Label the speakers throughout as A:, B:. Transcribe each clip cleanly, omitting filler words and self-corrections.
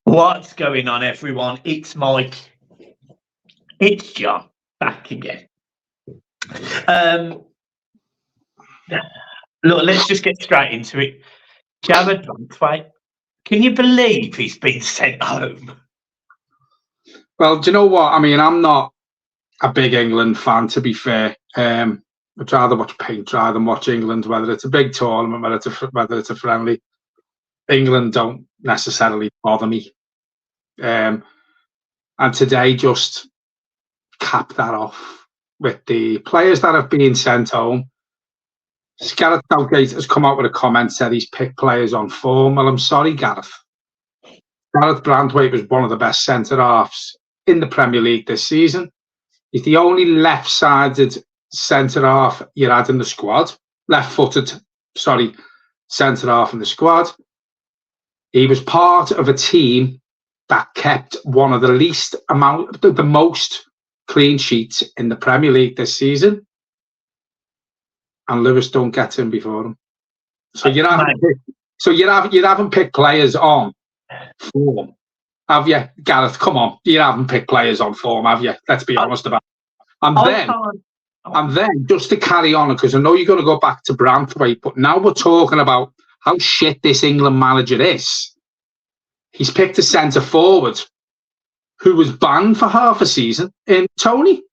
A: What's going on, everyone? It's Mike. It's John back again. Look, let's just get straight into it. Jared Branthwaite, can you believe he's been sent home?
B: Well, do you know what? I mean, I'm not a big England fan, to be fair. I'd rather watch paint rather than watch England, whether it's a big tournament, whether it's a friendly. England don't necessarily bother me. And today just cap that off with the players that have been sent home. Gareth Southgate has come out with a comment, said he's picked players on form. Well, I'm sorry, Gareth. Gareth Branthwaite was one of the best centre-halves in the Premier League this season. He's the only left-sided centre-half you had in the squad. Left-footed, centre-half in the squad. He was part of a team that kept one of the most clean sheets in the Premier League this season. And Lewis Dunk gets in before him. So you haven't picked players on form, have you, Gareth? Come on, you haven't picked players on form, have you? Let's be honest about it. And then just to carry on, because I know you're going to go back to Branthwaite, but now we're talking about how shit this England manager is. He's picked a centre forward who was banned for half a season in Tony.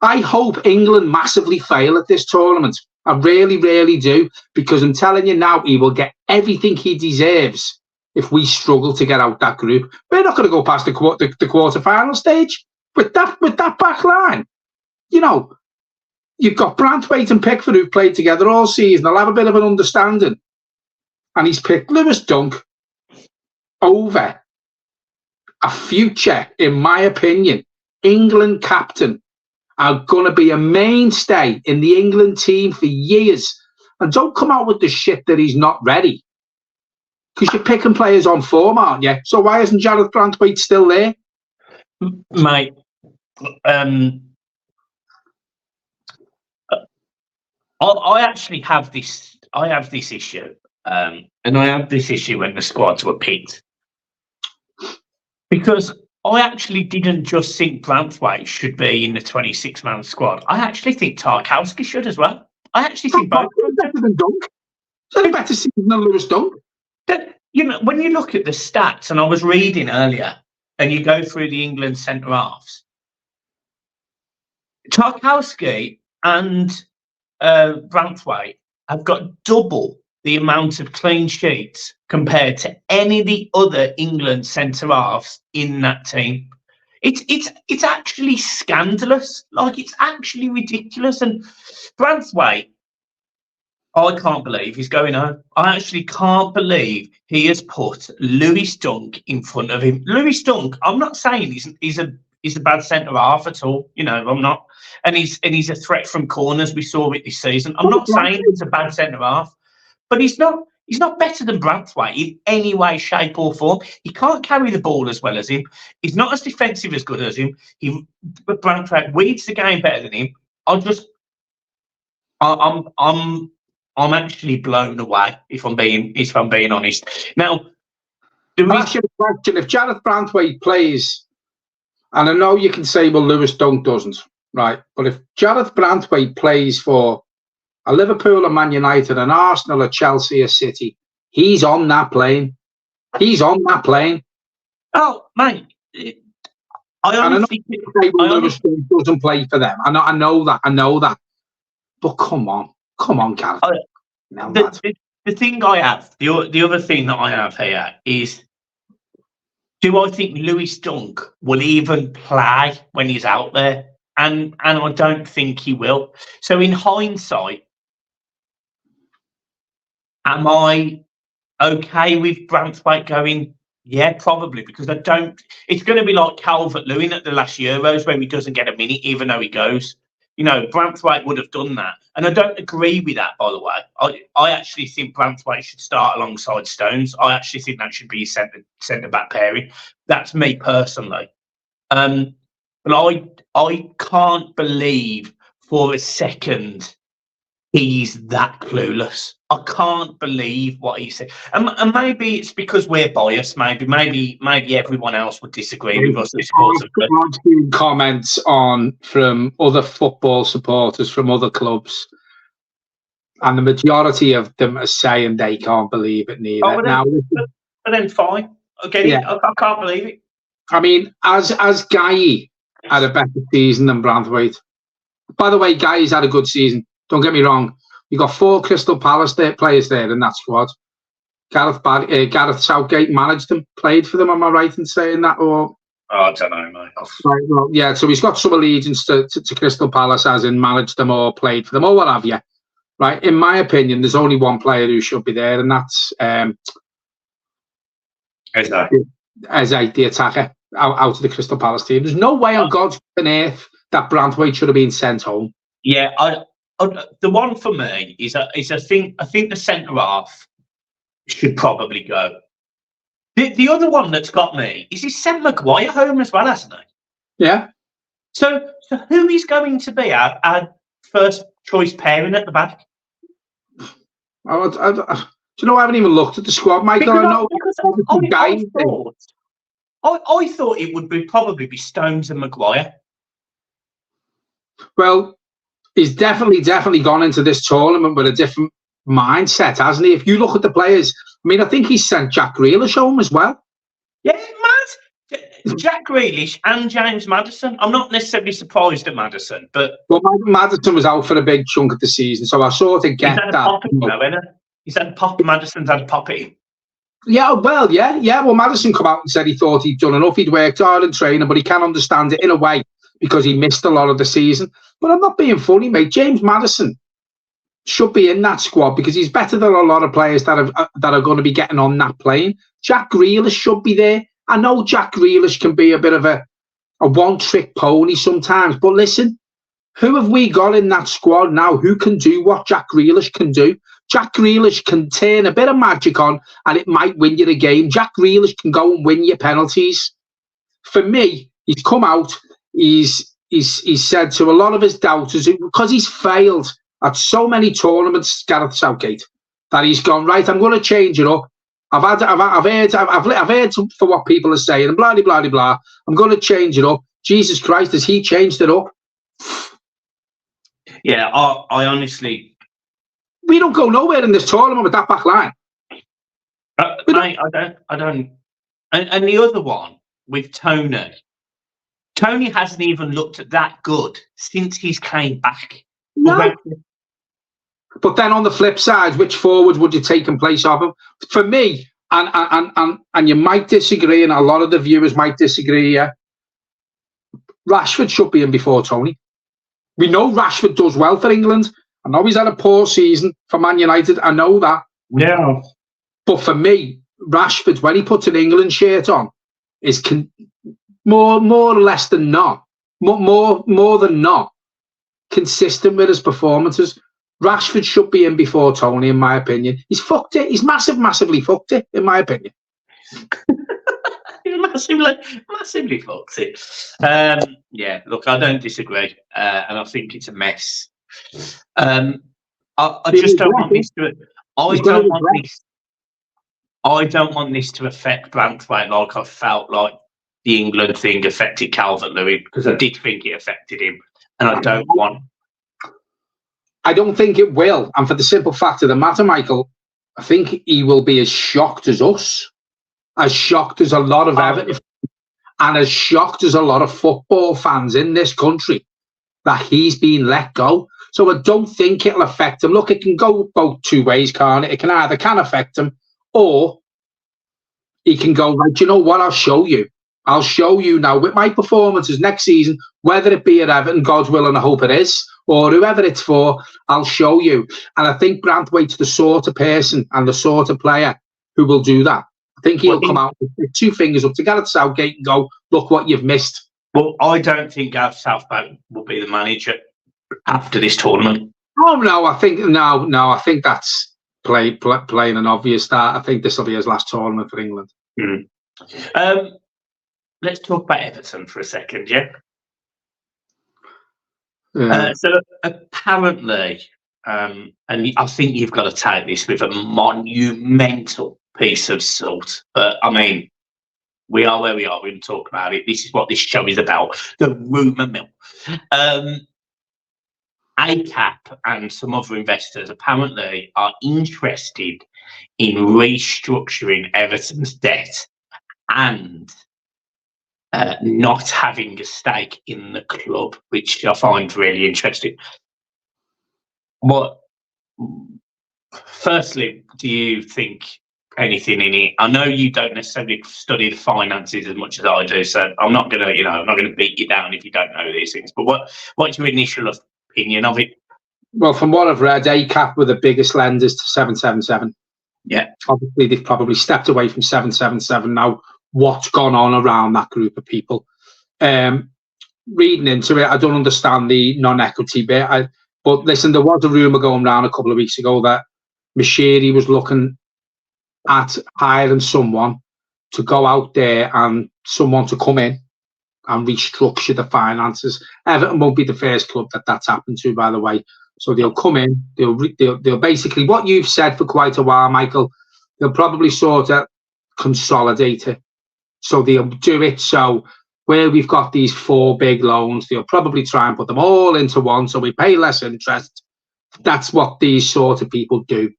B: I hope England massively fail at this tournament. I really, really do, because I'm telling you now, he will get everything he deserves if we struggle to get out that group. We're not going to go past the quarter-final stage with that back line. You know, you've got Branthwaite and Pickford who've played together all season. They'll have a bit of an understanding. And he's picked Lewis Dunk over a future, in my opinion, England captain, are going to be a mainstay in the England team for years. And don't come out with the shit that he's not ready. Because you're picking players on form, aren't you? So why isn't Jared Branthwaite still there?
A: Mate, I actually have this. I have this issue, and I have this issue when the squads were picked, because I actually didn't just think Branthwaite should be in the 26-man squad. I actually think Tarkowski should as well. I actually think both.
B: Better than Dunk. Is a better season than Lewis Dunk?
A: You know, when you look at the stats, and I was reading earlier, and you go through the England centre halves, Tarkowski and Branthwaite have got double the amount of clean sheets compared to any of the other England centre halves in that team. It's actually scandalous. Like, it's actually ridiculous. And Branthwaite, I can't believe he's going home. I actually can't believe he has put Lewis Dunk in front of him. Lewis Dunk, I'm not saying he's a bad centre half at all. You know, I'm not. And he's a threat from corners. We saw it this season. I'm not saying he's a bad centre half, but he's not better than Branthwaite in any way, shape, or form. He can't carry the ball as well as him. He's not as defensive as good as him. Branthwaite reads the game better than him. I'm actually blown away, if I'm being honest. Now,
B: I'll ask you a question. If Jared Branthwaite plays, and I know you can say, well, Lewis Dunk doesn't, right? But if Jared Branthwaite plays for a Liverpool, a Man United, an Arsenal, a Chelsea, a City, he's on that plane. He's on that plane.
A: Oh, mate.
B: Lewis Dunk doesn't play for them. I know that. But come on, Gareth.
A: The thing I have, the other thing that I have here is, do I think Lewis Dunk will even play when he's out there? And I don't think he will. So in hindsight, am I okay with Branthwaite going? Yeah, probably, because I don't. It's going to be like Calvert-Lewin at the last Euros, where he doesn't get a minute, even though he goes. You know, Branthwaite would have done that. And I don't agree with that, by the way. I actually think Branthwaite should start alongside Stones. I actually think that should be his centre-back pairing. That's me personally. But I can't believe for a second he's that clueless. I can't believe what he said. And maybe it's because we're biased. Maybe everyone else would disagree with us.
B: I've seen comments from other football supporters from other clubs, and the majority of them are saying they can't believe it neither.
A: But then fine. I get it. I can't believe it.
B: I mean, as Guy had a better season than Branthwaite. By the way, Guy's had a good season. Don't get me wrong. You got 4 Crystal Palace players there in that squad. Gareth Southgate managed them, played for them. Am I right in saying that? Or
A: I don't know, mate.
B: Right, well, yeah. So he's got some allegiance to Crystal Palace, as in managed them or played for them or what have you. Right. In my opinion, there's only one player who should be there, and that's Eze, the attacker, out of the Crystal Palace team. There's no way on God's earth that Branthwaite should have been sent home.
A: Yeah, the one for me is I think the centre half should probably go. The other one that's got me is he sent Maguire home as well, hasn't he?
B: Yeah.
A: So who is going to be our first choice pairing at the back?
B: Do you know, I haven't even looked at the squad, Michael. I
A: thought it would probably be Stones and Maguire.
B: Well, he's definitely gone into this tournament with a different mindset, hasn't he? If you look at the players, I mean, I think he's sent Jack Grealish home as well.
A: Yeah, mad. Jack Grealish and James Maddison. I'm not necessarily surprised at Maddison, but
B: Maddison was out for a big chunk of the season, so I sort of get that.
A: He said Maddison's had poppy.
B: Yeah, well, yeah. Well, Maddison come out and said he thought he'd done enough. He'd worked hard in training, but he can understand it in a way because he missed a lot of the season. But I'm not being funny, mate. James Maddison should be in that squad because he's better than a lot of players that are going to be getting on that plane. Jack Grealish should be there. I know Jack Grealish can be a bit of a one-trick pony sometimes, but listen, who have we got in that squad now who can do what Jack Grealish can do? Jack Grealish can turn a bit of magic on and it might win you the game. Jack Grealish can go and win you penalties. For me, he's come out, he's said to a lot of his doubters, because he's failed at so many tournaments, Gareth Southgate, that he's gone, right, I'm going to change it up. I've heard for what people are saying and blah, blah, blah, blah. I'm going to change it up. Jesus Christ, has he changed it up?
A: Yeah, I honestly...
B: We don't go nowhere in this tournament with that back line.
A: Mate, I don't. And the other one with Tony. Tony hasn't even looked that good since he's came back.
B: No. But then on the flip side, which forward would you take in place of him? For me, and you might disagree, and a lot of the viewers might disagree, yeah, Rashford should be in before Tony. We know Rashford does well for England. I know he's had a poor season for Man United. I know that.
A: Yeah.
B: But for me, Rashford, when he puts an England shirt on, is more or less than not, more than not, consistent with his performances. Rashford should be in before Tony, in my opinion. He's fucked it. He's massively fucked it, in my opinion.
A: massively fucked it. Yeah, look, I don't disagree, and I think it's a mess. I just don't want this to. I don't want this to affect Branthwaite like I felt like the England thing affected Calvert-Lewin, because I did think it affected him, and I don't want.
B: I don't think it will, and for the simple fact of the matter, Michael, I think he will be as shocked as us, as shocked as a lot of Everton, and as shocked as a lot of football fans in this country that he's been let go. So I don't think it'll affect him. Look, it can go both two ways, can't it? It can either affect him, or he can go, right, you know what, I'll show you. I'll show you now with my performances next season, whether it be at Everton, God's will, and I hope it is, or whoever it's for, I'll show you. And I think Branthwaite's the sort of person and the sort of player who will do that. I think he'll come out with 2 fingers up to Gareth Southgate and go, look what you've missed.
A: Well, I don't think Gareth Southgate will be the manager after this tournament.
B: Oh no, I think that's plain and obvious that I think this will be his last tournament for England.
A: Let's talk about Everton for a second, yeah? So apparently and I think you've got to take this with a monumental piece of salt. But I mean, we are where we are. We can talk about it. This is what this show is about. The rumour mill. ACAP and some other investors apparently are interested in restructuring Everton's debt and not having a stake in the club, which I find really interesting. Firstly, do you think anything in it? I know you don't necessarily study the finances as much as I do, so I'm not gonna, I'm not gonna beat you down if you don't know these things. But what's your initial opinion of it?
B: Well, from what I've read, ACAP were the biggest lenders to 777.
A: Yeah.
B: Obviously, they've probably stepped away from 777 now. What's gone on around that group of people? Reading into it, I don't understand the non-equity bit. But listen, there was a rumour going around a couple of weeks ago that Mashiri was looking at hiring someone to go out there and someone to come in and restructure the finances. Everton won't be the first club that's happened to, by the way. So they'll come in, they'll basically, what you've said for quite a while, Michael, they'll probably sort of consolidate it. So they'll do it so where we've got these 4 big loans, they'll probably try and put them all into one so we pay less interest. That's what these sort of people do.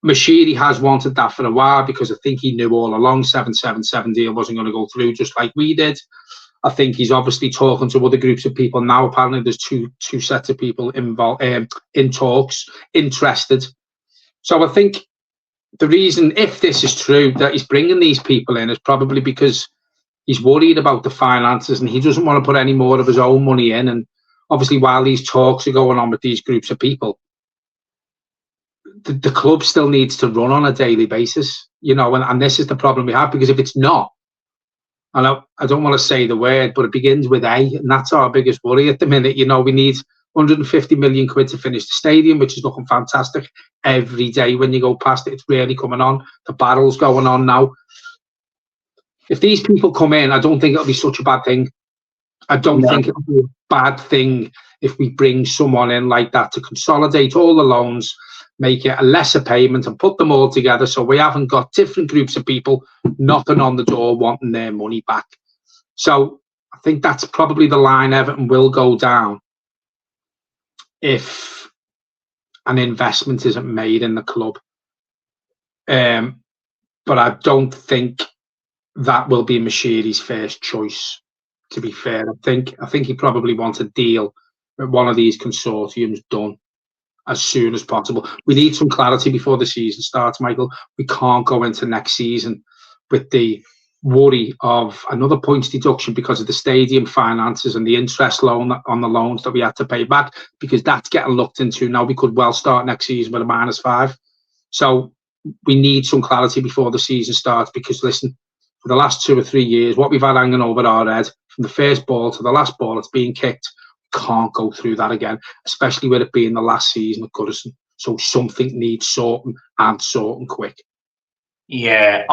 B: Mashiri has wanted that for a while because I think he knew all along 777 deal wasn't going to go through, just like we did. I think he's obviously talking to other groups of people now. Apparently there's two sets of people involved in talks, interested. So I think the reason, if this is true, that he's bringing these people in is probably because he's worried about the finances and he doesn't want to put any more of his own money in. And obviously while these talks are going on with these groups of people, the club still needs to run on a daily basis, and this is the problem we have, because if it's not, and I don't want to say the word, but it begins with A, and that's our biggest worry at the minute. We need 150 million quid to finish the stadium, which is looking fantastic every day when you go past it. It's really coming on. The battle's going on now. If these people come in, I don't think it'll be such a bad thing. I don't think it'll be a bad thing if we bring someone in like that to consolidate all the loans, make it a lesser payment and put them all together so we haven't got different groups of people knocking on the door wanting their money back. So I think that's probably the line Everton will go down if an investment isn't made in the club. But I don't think that will be Mashiri's first choice, to be fair. I think he probably wants a deal with one of these consortiums done as soon as possible. We need some clarity before the season starts, Michael. We can't go into next season with the worry of another points deduction because of the stadium finances and the interest loan on the loans that we had to pay back, because that's getting looked into now. We could well start next season with a -5. So we need some clarity before the season starts, because listen, for the last 2 or 3 years, what we've had hanging over our head from the first ball to the last ball that's being kicked, can't go through that again, especially with it being the last season at Goodison. So something needs sorting, and sorting quick.
A: Yeah,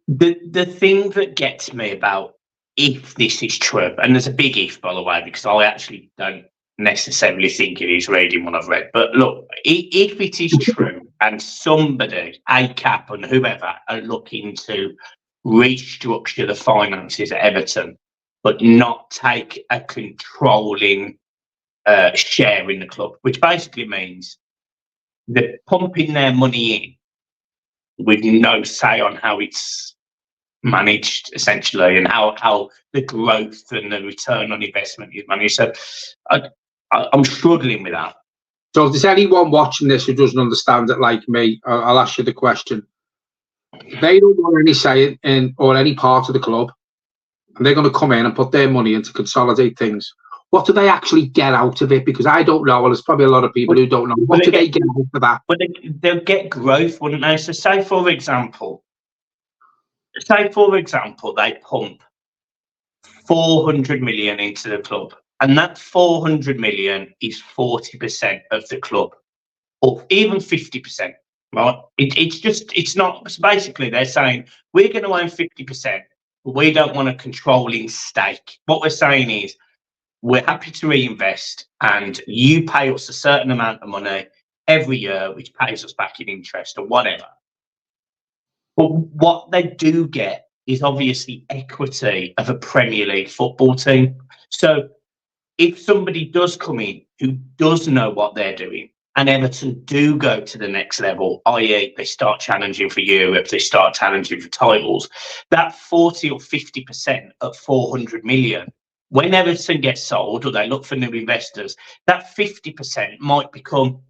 A: the thing that gets me about, if this is true, and there's a big if, by the way, because I actually don't necessarily think it is, reading what I've read, but look, if it is true and somebody, ACAP and whoever, are looking to restructure the finances at Everton but not take a controlling share in the club, which basically means they're pumping their money in with no say on how it's managed, essentially, and how the growth and the return on investment is managed. So I'm struggling with that.
B: So if there's anyone watching this who doesn't understand it like me, I'll ask you the question. If they don't want any say in or any part of the club, and they're going to come in and put their money in to consolidate things, what do they actually get out of it? Because I don't know. Well, there's probably a lot of people who don't know. What do they get out of that?
A: But they'll get growth, wouldn't they? So say, for example, they pump 400 million into the club, and that 400 million is 40% of the club, or even 50%. Right? It's not. So basically, they're saying we're going to own 50%. but we don't want a controlling stake. What we're saying is we're happy to reinvest, and you pay us a certain amount of money every year, which pays us back in interest or whatever. But what they do get is obviously equity of a Premier League football team. So if somebody does come in who does know what they're doing, and Everton do go to the next level, i.e. they start challenging for Europe, they start challenging for titles, that 40 or 50% at 400 million, when Everton gets sold or they look for new investors, that 50% might become,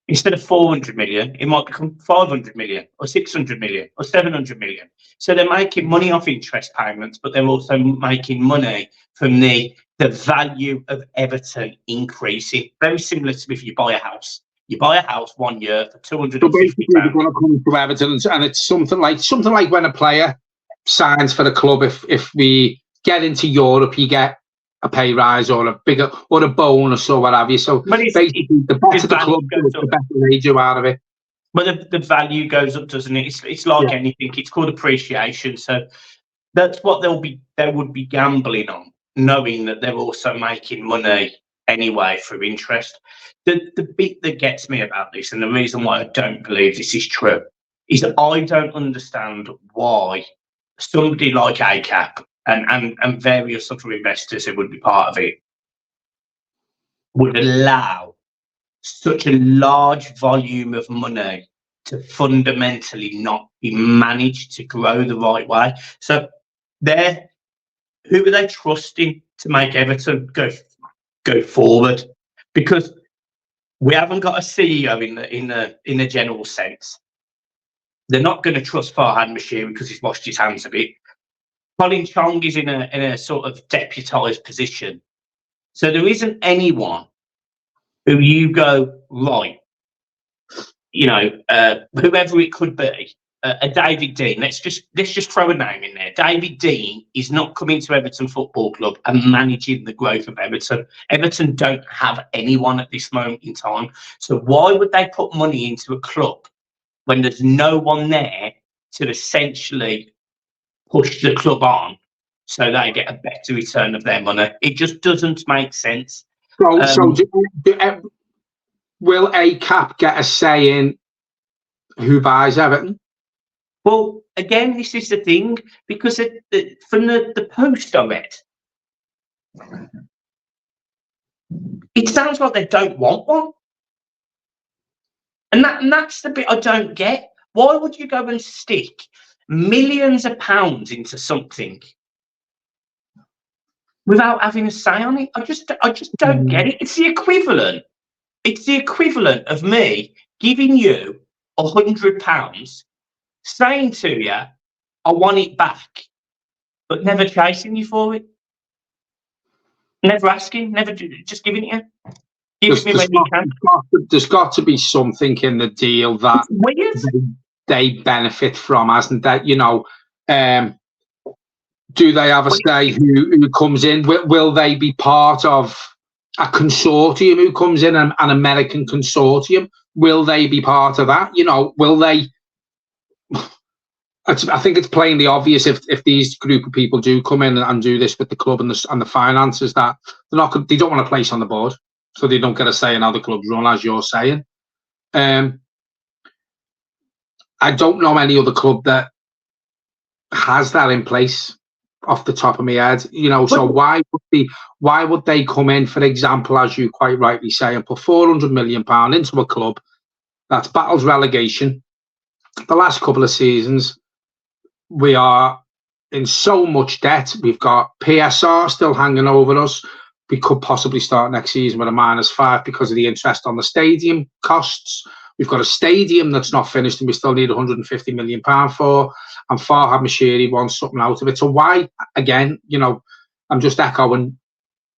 A: instead of 400 million, it might become 500 million or 600 million or 700 million. So they're making money off interest payments, but they're also making money from the value of Everton increasing. Very similar to if you buy a house. You buy a house 1 year for 250,000.
B: So basically, they're going to come to Everton, and it's something like when a player signs for the club. If we get into Europe, you get a pay rise or a bigger or a bonus or what have you. So basically, the better the club goes, the better they do out of it.
A: But the value goes up, doesn't it? It's like anything. It's called appreciation. So that's what they would be gambling on, knowing that they're also making money anyway through interest. The bit that gets me about this, and the reason why I don't believe this is true, is that I don't understand why somebody like ACAP and various other investors who would be part of it would allow such a large volume of money to fundamentally not be managed to grow the right way. So who are they trusting to make Everton go forward? Because we haven't got a CEO in the general sense. They're not going to trust Farhad Mashiri because he's washed his hands of it. Colin Chong is in a sort of deputised position. So there isn't anyone who you go, right, whoever it could be, a David Dean. Let's just throw a name in there. David Dean is not coming to Everton Football Club and managing the growth of Everton. Everton don't have anyone at this moment in time. So why would they put money into a club when there's no one there to essentially push the club on so they get a better return of their money? It just doesn't make sense.
B: So will ACAP get a say in who buys Everton?
A: Well, again, this is the thing, because from the post I read, it sounds like they don't want one. And that's the bit I don't get. Why would you go and stick millions of pounds into something without having a say on it? I just don't get it. It's the equivalent. It's the equivalent of me giving you £100, saying to you, I want it back, but never chasing you for it. Never asking, never just giving it you.
B: There's got to be something in the deal that they benefit from, hasn't that? Do they have a say who comes in? Will they be part of a consortium who comes in, an American consortium? Will they be part of that? Will they? I think it's plainly obvious if these group of people do come in and do this with the club and the finances, that they don't want a place on the board, so they don't get a say in how the club's run, as you're saying. I don't know any other club that has that in place off the top of my head. So why would they come in, for example, as you quite rightly say, and put £400 million into a club that's battles relegation? The last couple of seasons, we are in so much debt. We've got PSR still hanging over us. We could possibly start next season with a -5 because of the interest on the stadium costs. We've got a stadium that's not finished and we still need £150 million for. And Farhad Mashiri wants something out of it. So why, again, I'm just echoing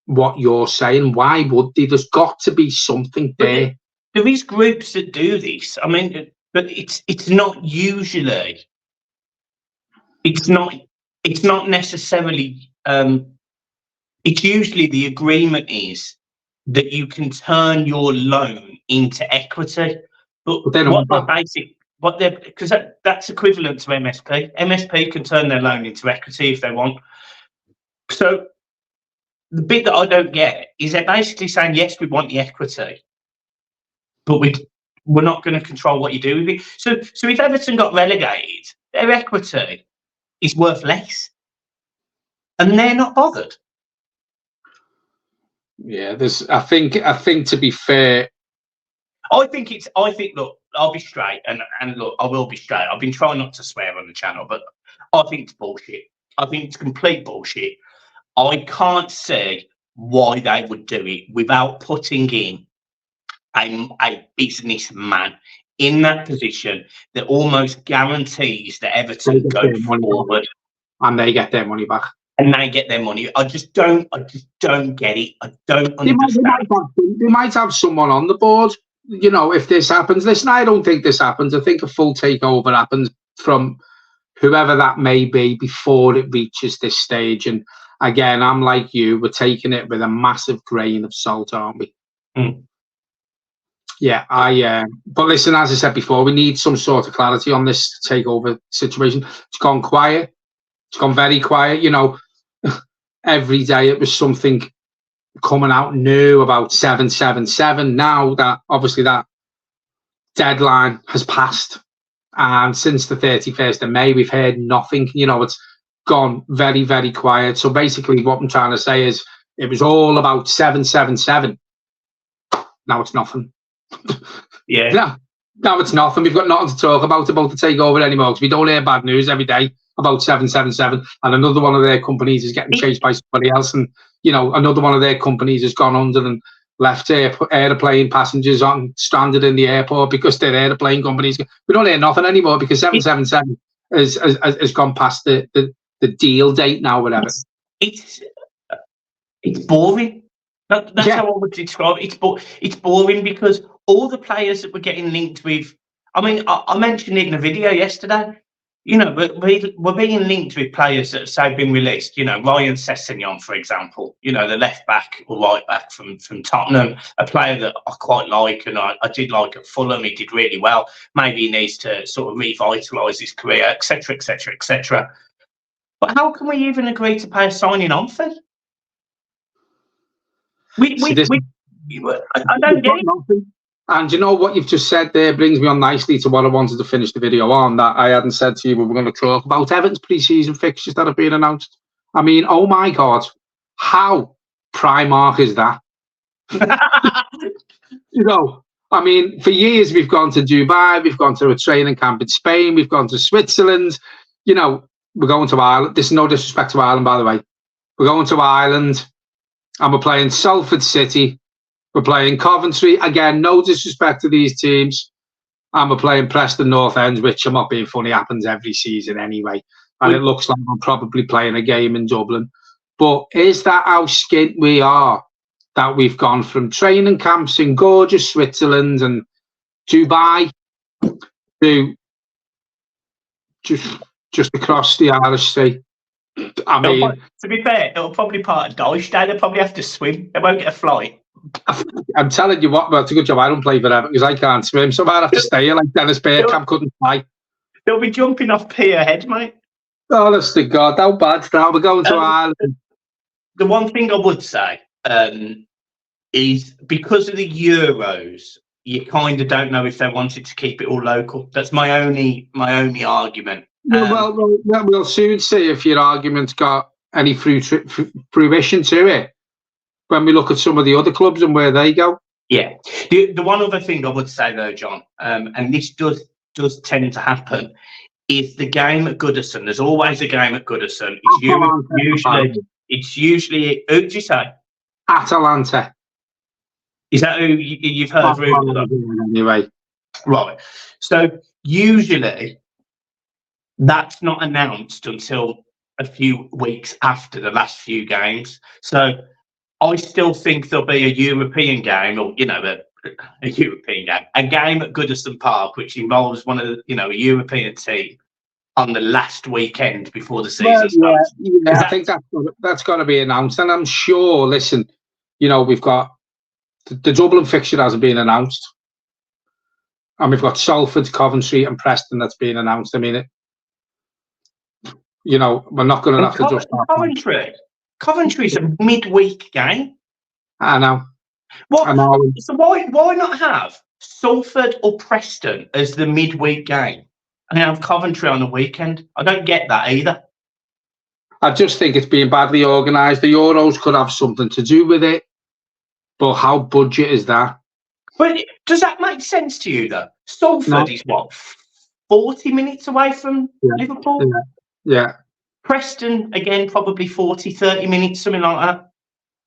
B: what you're saying. Why would they? There's got to be something there.
A: There is groups that do this. I mean, but it's not usually. It's not necessarily. It's usually the agreement is that you can turn your loan into equity. But what the basic what they because that's equivalent to MSP. MSP can turn their loan into equity if they want. So the bit that I don't get is they're basically saying, yes, we want the equity, but we're not going to control what you do with it. So if Everton got relegated, their equity is worth less, and they're not bothered.
B: Yeah, I think to be fair,
A: I think look, I'll be straight, and look, I will be straight. I've been trying not to swear on the channel, but I think it's bullshit. I think it's complete bullshit. I can't see why they would do it without putting in a businessman in that position that almost guarantees that Everton go forward,
B: and they get their money back.
A: And they get their money. I just don't get it. I don't understand.
B: They might have someone on the board. You know, if this happens, listen, I don't think this happens. I think a full takeover happens from whoever that may be before it reaches this stage. And again, I'm like you, we're taking it with a massive grain of salt, aren't we?
A: Mm.
B: Yeah, but listen, as I said before, we need some sort of clarity on this takeover situation. It's gone quiet. It's gone very quiet. You know, every day it was something coming out new about 777. Now that obviously that deadline has passed, and since the 31st of May, we've heard nothing. You know, it's gone very, very quiet. So basically, what I'm trying to say is, it was all about 777. Now it's nothing.
A: Yeah.
B: Now it's nothing. We've got nothing to talk about the takeover anymore, because we don't hear bad news every day about 777, and another one of their companies is getting chased by somebody else, and you know, another one of their companies has gone under and left airplane passengers on stranded in the airport because their airplane companies. We don't hear nothing anymore because 777 has gone past the deal date now. Whatever.
A: It's boring. That's how I would describe it. It's boring because all the players that we're getting linked with. I mean, I mentioned it in a video yesterday. You know, we're being linked with players that have, say, been released. You know, Ryan Sessegnon, for example. You know, the left back or right back from Tottenham, a player that I quite like, and I did like at Fulham. He did really well. Maybe he needs to sort of revitalise his career, etc., etc., etc. But how can we even agree to pay a signing on fee? I don't get it.
B: And you know what you've just said there brings me on nicely to what I wanted to finish the video on, that I hadn't said to you. We're going to talk about Everton's pre-season fixtures that have been announced. I mean, oh my God, how Primark is that? You know, I mean, for years we've gone to Dubai, we've gone to a training camp in Spain, we've gone to Switzerland. You know, we're going to Ireland. This is no disrespect to Ireland, by the way. We're going to Ireland, and we're playing Salford City. We're playing Coventry. Again, no disrespect to these teams. And we're playing Preston North End, which, I'm not being funny, happens every season anyway. And it looks like I'm probably playing a game in Dublin. But is that how skint we are? That we've gone from training camps in gorgeous Switzerland and Dubai to just across the Irish Sea. I mean,
A: to be fair, it'll probably part of Dyche Day. They'll probably have to swim. They won't get a flight.
B: I'm telling you what, well, it's a good job I don't play for Everton because I can't swim, so I have to stay here like Dennis Bergkamp couldn't fly.
A: They'll be jumping off pier head, mate.
B: Honest to God, how bad now? We're going to Ireland.
A: The one thing I would say is because of the Euros, you kind of don't know if they wanted to keep it all local. That's my only argument.
B: Well, we'll soon see if your argument's got any fruition to it when we look at some of the other clubs and where they go.
A: Yeah. The one other thing I would say though, John, and this does tend to happen, is the game at Goodison. There's always a game at Goodison. It's usually who did you say?
B: Atalanta.
A: Is that who you've heard rumours of?
B: Anyway.
A: Right. So usually that's not announced until a few weeks after the last few games. So I still think there'll be a European game, or you know, a European game, a game at Goodison Park, which involves one of the, you know, a European team on the last weekend before the season starts.
B: Yeah, I think that's got to be announced, and I'm sure. Listen, you know, we've got the Dublin fixture hasn't been announced. And we've got Salford, Coventry, and Preston that's been announced. I mean, we're not going to have to just.
A: Coventry's a midweek game.
B: I know.
A: What? So why not have Salford or Preston as the midweek game and have Coventry on the weekend? I don't get that either.
B: I just think it's being badly organised. The Euros could have something to do with it, but how budget is that?
A: But does that make sense to you, though? Salford is what, 40 minutes away from Liverpool?
B: Yeah.
A: Preston, again, probably 40, 30 minutes, something like that.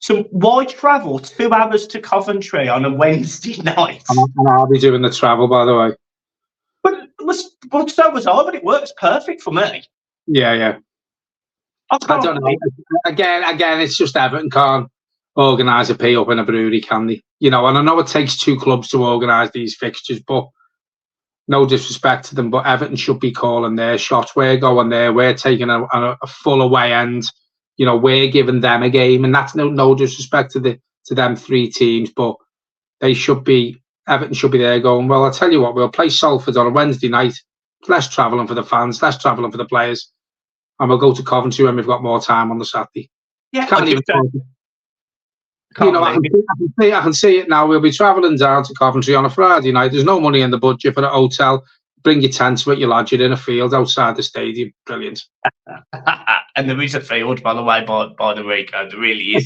A: So why travel 2 hours to Coventry on a Wednesday night?
B: And I'll be doing the travel, by the way.
A: But so was I, but it works perfect for me.
B: Yeah. I don't know. Again, it's just Everton can't organise a pay up in a brewery, can they? And I know it takes 2 clubs to organise these fixtures, but no disrespect to them, but Everton should be calling their shots. We're going there. We're taking a full away end. We're giving them a game, and that's no disrespect to them 3 teams, but Everton should be there going, well, I'll tell you what, we'll play Salford on a Wednesday night. Less travelling for the fans, less travelling for the players, and we'll go to Coventry when we've got more time on the Saturday.
A: Yeah,
B: I can see it now. We'll be travelling down to Coventry on a Friday night. There's no money in the budget for a hotel. Bring your tent with you, lodge it in a field outside the stadium. Brilliant.
A: And there is a field, by the way, by the Rico. There really is.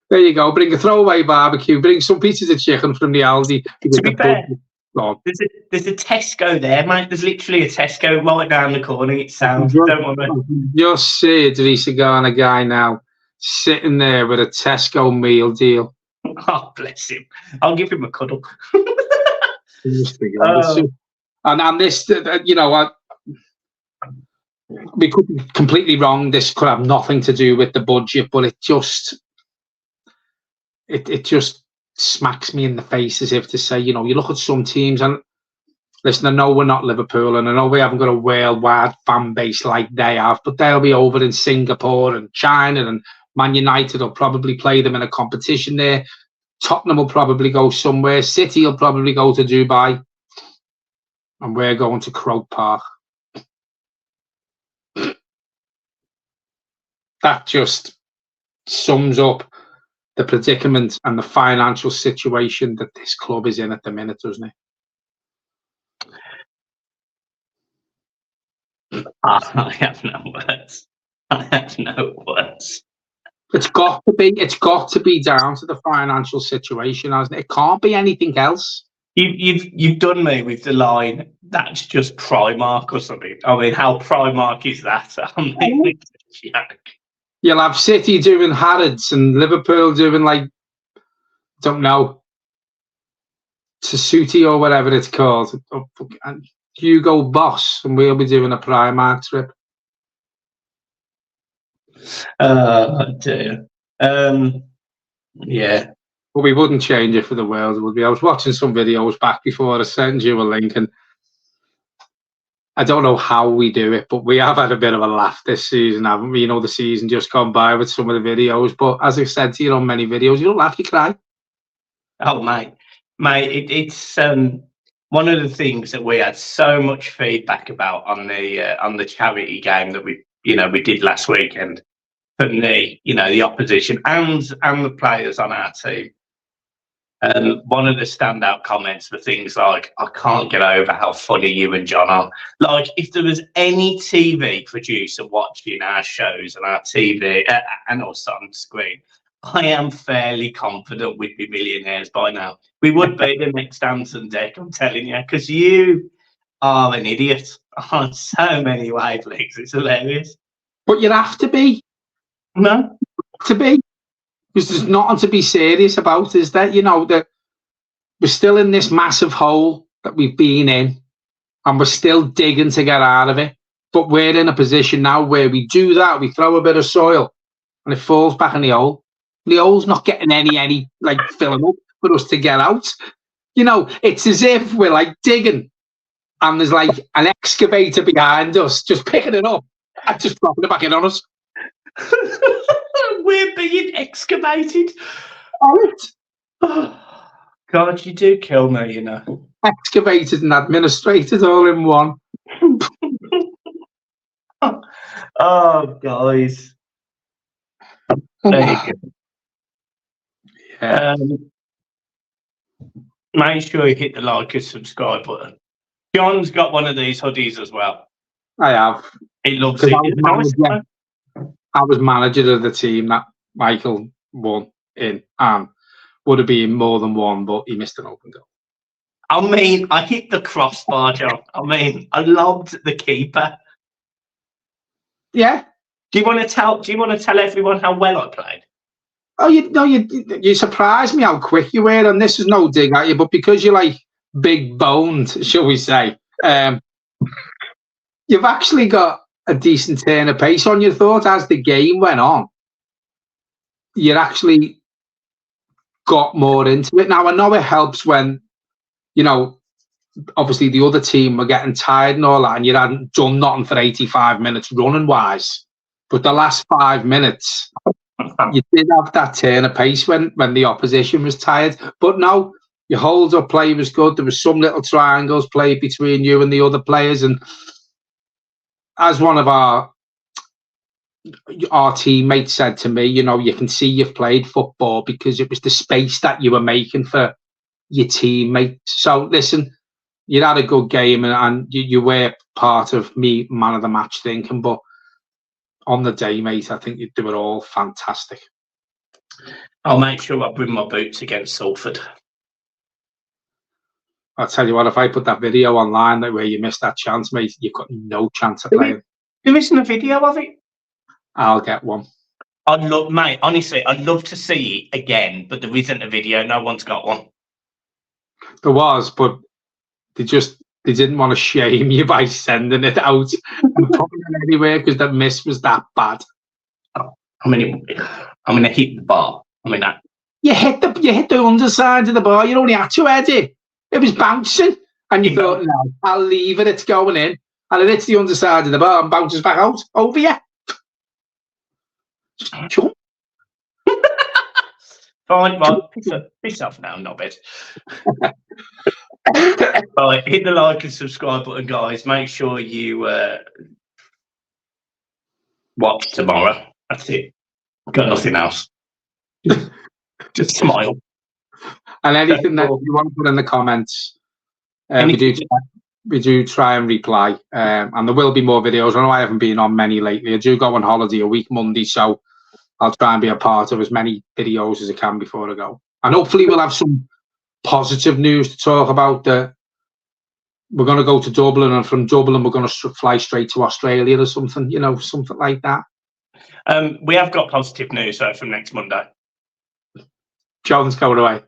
B: There you go. Bring a throwaway barbecue. Bring some pieces of chicken from the Aldi.
A: To be fair, there's a Tesco there, mate. There's literally a Tesco right down the corner. It sounds. Don't want to.
B: Just see Idrissa Gana guy now sitting there with a Tesco meal deal.
A: Oh, bless him. I'll give him a cuddle.
B: And this, we could be completely wrong. This could have nothing to do with the budget, but it just smacks me in the face as if to say, you look at some teams, and listen, I know we're not Liverpool, and I know we haven't got a worldwide fan base like they have, but they'll be over in Singapore and China, and Man United will probably play them in a competition there. Tottenham will probably go somewhere. City will probably go to Dubai. And we're going to Croke Park. That just sums up the predicament and the financial situation that this club is in at the minute, doesn't it?
A: I have no words.
B: It's got to be down to the financial situation, hasn't it? It can't be anything else.
A: You've done me with the line, that's just Primark or something. I mean, how Primark is that? I mean, it's a joke.
B: You'll have City doing Harrods and Liverpool doing don't know, Tessuti or whatever it's called. And Hugo Boss, and we'll be doing a Primark trip.
A: Dear. Yeah.
B: But we wouldn't change it for the world, would we? I was watching some videos back before I sent you a link, and I don't know how we do it, but we have had a bit of a laugh this season, haven't we? The season just gone by with some of the videos. But as I said to you on many videos, you don't laugh, you cry.
A: Oh, mate, it's one of the things that we had so much feedback about on the charity game that we did last weekend from the opposition and the players on our team. One of the standout comments were things like, I can't get over how funny you and John are. Like, if there was any TV producer watching our shows and our TV and us on screen, I am fairly confident we'd be millionaires by now. We would be the next Anton Deck, I'm telling you, because you are an idiot on so many wavelengths. It's hilarious.
B: But you have to be.
A: No?
B: To be. Because there's nothing to be serious about, is there? That we're still in this massive hole that we've been in, and we're still digging to get out of it. But we're in a position now where we do that, we throw a bit of soil, and it falls back in the hole. The hole's not getting any filling up for us to get out. It's as if we're digging, and there's an excavator behind us, just picking it up and just dropping it back in on us.
A: We're being excavated. God, you do kill me, you know.
B: Excavated and administrated all in one.
A: Oh, guys. There you go.
B: Yeah.
A: Make sure you hit the like and subscribe button. John's got one of these hoodies as well.
B: I have.
A: He loves it. It's nice, man.
B: I was manager of the team that Michael won in, and would have been more than one, but he missed an open goal.
A: I mean, I hit the crossbar, John. I mean, I lobbed the keeper.
B: Yeah.
A: Do you want to tell everyone how well I played?
B: Oh, you surprised me how quick you were, and this is no dig at you, but because you're like big boned, shall we say, you've actually got a decent turn of pace on your thought as the game went on. You actually got more into it. Now I know it helps when, you know, obviously the other team were getting tired and all that, and you hadn't done nothing for 85 minutes running wise. But the last 5 minutes, you did have that turn of pace when the opposition was tired. But no, your hold-up play was good. There was some little triangles played between you and the other players. And as one of our teammates said to me, you know, you can see you've played football because it was the space that you were making for your teammates. So listen, you had a good game, and you were part of me man of the match thinking, but on the day, mate, I think you do it all fantastic.
A: I'll make sure I bring my boots against Salford.
B: I'll tell you what, if I put that video online where you missed that chance, mate, you've got no chance of playing.
A: There isn't a video of it.
B: I'll get one.
A: I'd love, mate, honestly, I'd love to see it again, but there isn't a video. No one's got one.
B: There was, but they didn't want to shame you by sending it out and putting it anywhere because the miss was that bad.
A: I mean, I hit the bar. I mean,
B: you hit the underside of the bar. You only had to head it. It was bouncing, and you thought, no, I'll leave it. It's going in, and it hits the underside of the bar and bounces back out over you. Just jump.
A: Fine, right. Piss off now, knobbit. Right, hit the like and subscribe button, guys. Make sure you watch tomorrow. That's it. Got nothing else. Just smile.
B: And anything that you want to put in the comments, we do try and reply. And there will be more videos. I know I haven't been on many lately. I do go on holiday a week Monday, so I'll try and be a part of as many videos as I can before I go. And hopefully we'll have some positive news to talk about. We're going to go to Dublin, and from Dublin we're going to fly straight to Australia or something, you know, something like that.
A: We have got positive news from next Monday.
B: John's going away.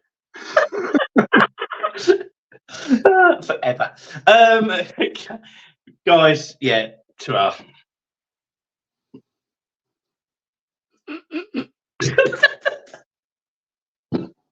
A: Forever. Guys, yeah, ta-ra.